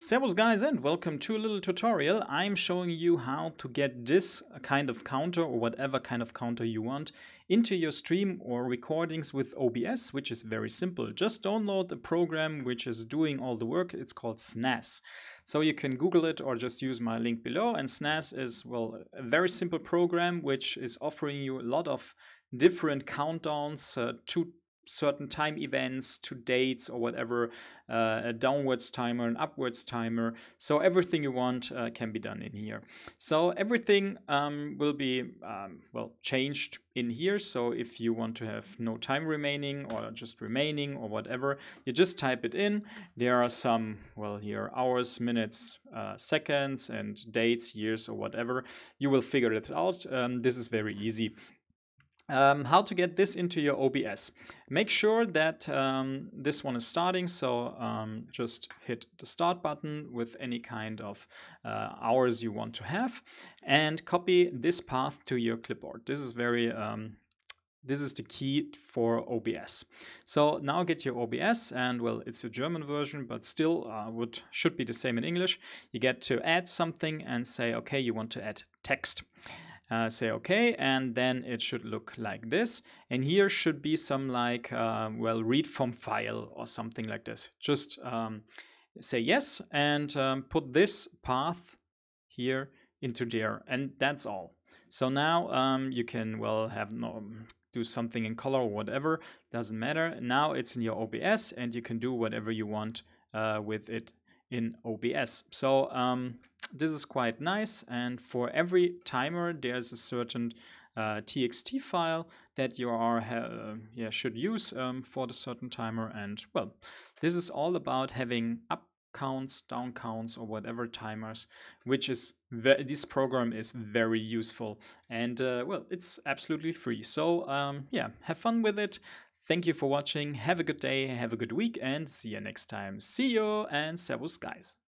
Servus guys and welcome to a little tutorial. I'm showing you how to get this kind of counter or whatever kind of counter you want into your stream or recordings with OBS, which is very simple. Just download a program which is doing all the work. It's called SNAS. So you can Google it or just use my link below. And SNAS is, well, a very simple program which is offering you a lot of different countdowns to certain time events, to dates or whatever, a downwards timer, an upwards timer. So everything you want can be done in here. So everything will be changed in here. So if you want to have no time remaining or just remaining or whatever, you just type it in. There are some, well, here hours, minutes, seconds, and dates, years, or whatever. You will figure it out. This is very easy. How to get this into your OBS. Make sure that this one is starting, so just hit the start button with any kind of hours you want to have and copy this path to your clipboard. This is very this is the key for OBS. So now get your OBS, and well, it's a German version, but still should be the same in English. You get to add something and say, okay, you want to add text. Say okay, and then it should look like this. And here should be some like, read from file or something like this. Just say yes and put this path here into there, and that's all. So now you can, do something in color or whatever, doesn't matter. Now it's in your OBS and you can do whatever you want with it in OBS. So this is quite nice, and for every timer there's a certain txt file that you should use for the certain timer. And well, this is all about having up counts, down counts, or whatever timers, which is this program is very useful, and it's absolutely free. So have fun with it. Thank you for watching. Have a good day, have a good week, and see you next time. See you, and servus guys.